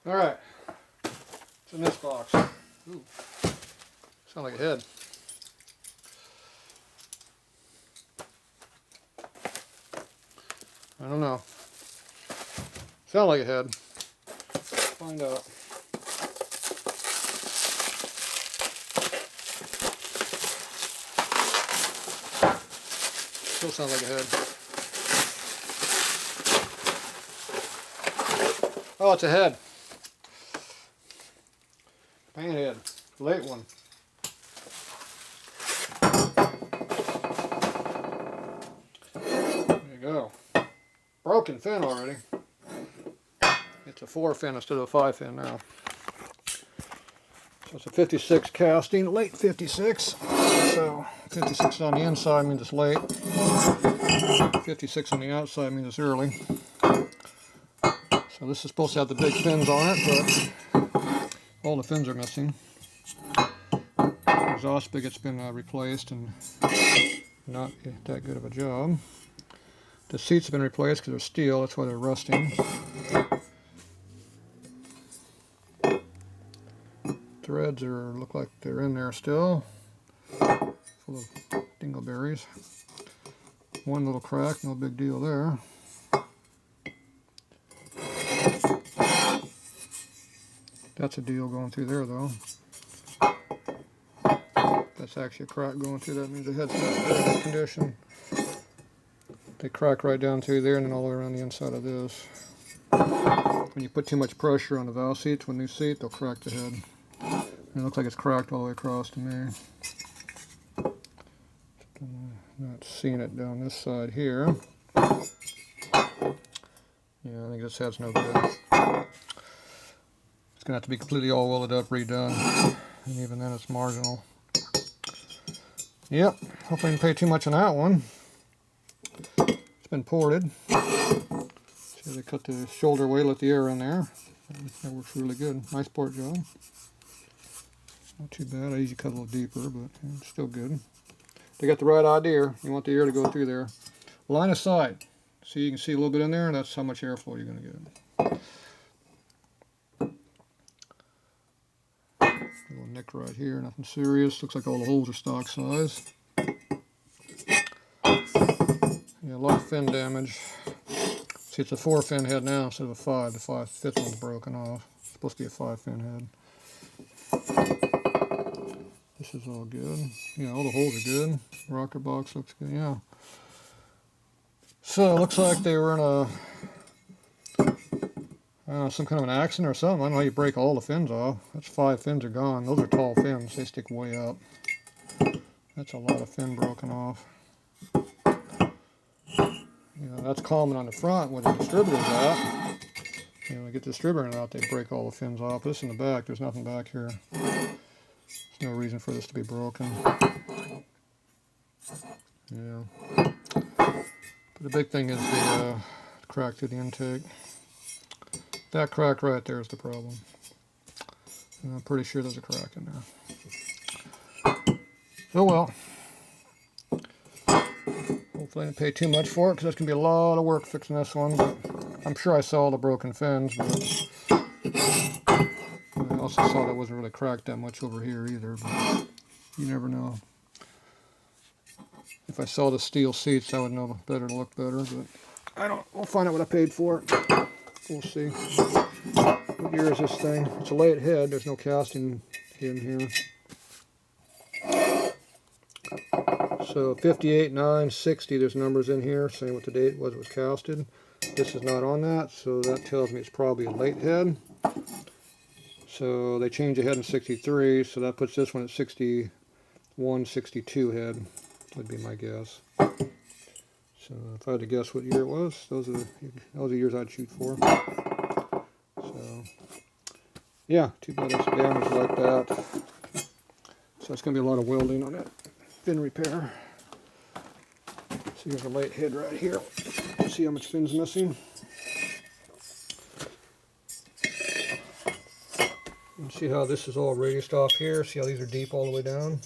Alright, what's in this box? Ooh, sound like a head. I don't know. Sound like a head. Find out. Still sounds like a head. Oh, it's a head. Panhead. Late one. There you go. Broken fin already. It's a 4 fin instead of a 5 fin now. So it's a 56 casting, late 56. So 56 on the inside means it's late. 56 on the outside means it's early. So this is supposed to have the big fins on it, but all the fins are missing. The exhaust spigot's been replaced and not that good of a job. The seats have been replaced because they're steel, that's why they're rusting. Threads look like they're in there still, full of dingleberries. One little crack, no big deal there. That's a deal going through there though. That's actually a crack going through, that means the head's not in good condition. They crack right down through there and then all the way around the inside of this. When you put too much pressure on the valve seats, when they seat, they'll crack the head. And it looks like it's cracked all the way across to me. Not seeing it down this side here. Yeah, I think this head's no good. It's going to have to be completely all welded up, redone. And even then it's marginal. Yep, hopefully I didn't pay too much on that one. It's been ported. See, they cut the shoulder weight, let the air in there. That works really good. Nice port job. Not too bad. I usually cut a little deeper, but it's still good. They got the right idea. You want the air to go through there. Line of sight. See, you can see a little bit in there, and that's how much airflow you're going to get. A little nick right here, nothing serious. Looks like all the holes are stock size. Yeah, a lot of fin damage. See, it's a 4 fin head now instead of a 5. The 5th one's broken off. It's supposed to be a 5 fin head. This is all good. Yeah, all the holes are good. Rocker box looks good, yeah. So, it looks like they were in some kind of an accident or something. I don't know how you break all the fins off. That's 5 fins are gone. Those are tall fins. They stick way up. That's a lot of fin broken off. You know, that's common on the front where the distributor's at. You know, they get the distributor out, they break all the fins off. This in the back, there's nothing back here. There's no reason for this to be broken. Yeah. But the big thing is the crack through the intake. That crack right there is the problem. And I'm pretty sure there's a crack in there. Oh well. Hopefully I didn't pay too much for it because that's going to be a lot of work fixing this one. But I'm sure I saw all the broken fins. But I also saw that it wasn't really cracked that much over here either. But you never know. If I saw the steel seats, I would know better to look better. But I don't. We'll find out what I paid for it. We'll see. What year is this thing? It's a late head. There's no casting in here. So 58, 9, 60, there's numbers in here saying what the date was it was casted. This is not on that, so that tells me it's probably a late head. So they changed the head in 63, so that puts this one at 61, 62 head, would be my guess. So if I had to guess what year it was, those are the years I'd shoot for. So yeah, too bad it's damaged like that. So it's going to be a lot of welding on that fin repair. So here's a late head right here. See how much fin's missing. And see how this is all radiused off here. See how these are deep all the way down.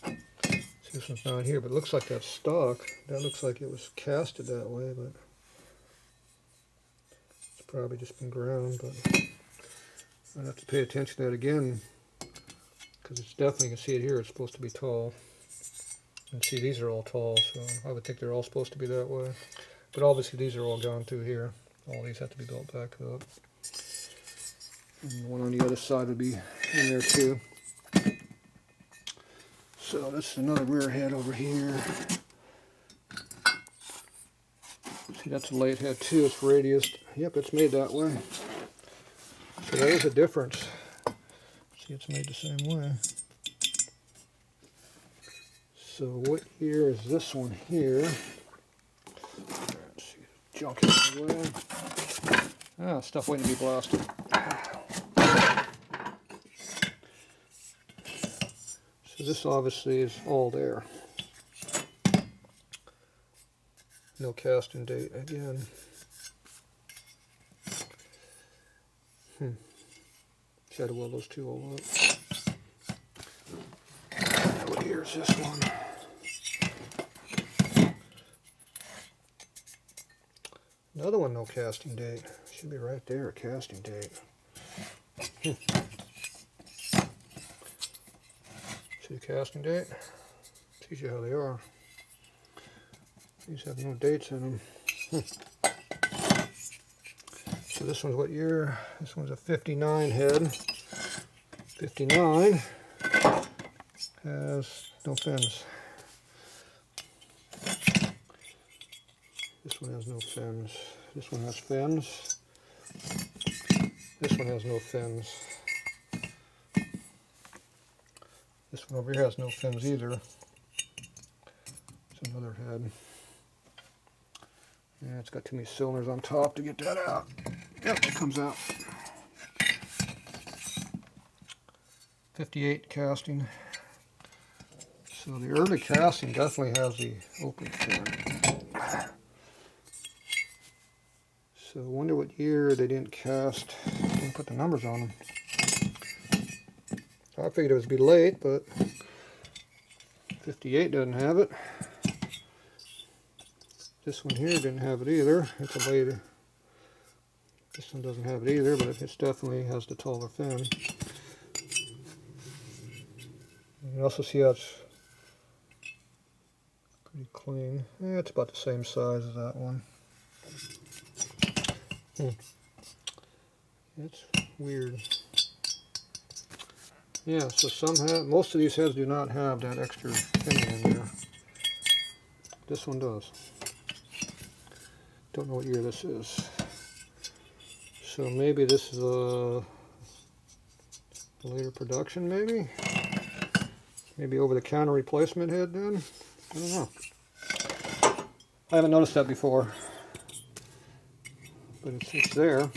See, this one's down here, but it looks like that's stock. That looks like it was casted that way, but it's probably just been ground. But I'd have to pay attention to that again, because it's definitely, you can see it here, it's supposed to be tall. And see, these are all tall, so I would think they're all supposed to be that way. But obviously these are all gone through here. All these have to be built back up. And the one on the other side would be in there too. So this is another rear head over here. See, that's a late head too, it's radiused. Yep, it's made that way. So there is a difference. See, it's made the same way. So what year is this one here? Let's see, junk out of the way. Ah, stuff waiting to be blasted. So this obviously is all there. No casting date again. Try to weld those two all up. What year is this one? Another one, no casting date. Should be right there, a casting date. See the casting date? Teach you how they are. These have no dates in them. So this one's what year? This one's a 59 head. 59 has no fins. This one has no fins. This one has fins. This one has no fins. This one over here has no fins either. It's another head. Yeah, it's got too many cylinders on top to get that out. Yep, it comes out. 58 casting. So the early casting definitely has the open fin. So I wonder what year they didn't cast, didn't put the numbers on them. I figured it would be late, but 58 doesn't have it. This one here didn't have it either. It's a later. This one doesn't have it either, but it definitely has the taller fin. You can also see how it's pretty clean. Yeah, it's about the same size as that one. It's weird. Yeah, so most of these heads do not have that extra fin in there. This one does. Don't know what year this is. So maybe this is a later production, maybe? Maybe over-the-counter replacement head then? I don't know. I haven't noticed that before. But it's there.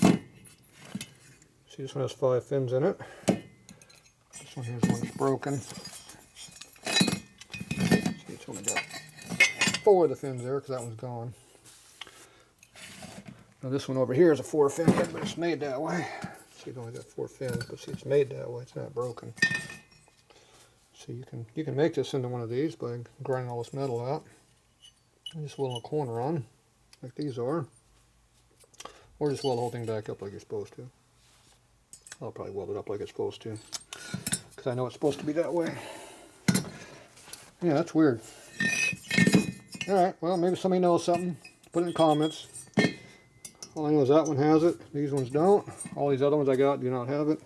See, this one has 5 fins in it. This one here's one that's broken. See, it's only got 4 of the fins there because that one's gone. Now this one over here is a 4 fin head, but it's made that way. See, it's only got 4 fins, but see, it's made that way. It's not broken. So you can make this into one of these by grinding all this metal out. And just weld a corner on, like these are. Or just weld the whole thing back up like you're supposed to. I'll probably weld it up like it's supposed to, because I know it's supposed to be that way. Yeah, that's weird. Alright, well, maybe somebody knows something. Put it in the comments. All I know is that one has it. These ones don't. All these other ones I got do not have it.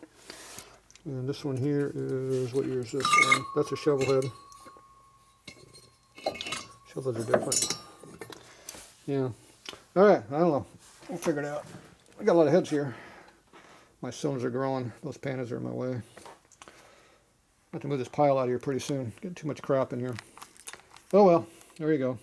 And this one here is, what year is this one? That's a shovel head. Shovels are different. Yeah. Alright, I don't know. We'll figure it out. I got a lot of heads here. My cylinders are growing. Those panheads are in my way. I have to move this pile out of here pretty soon. Getting too much crap in here. Oh well, there you go.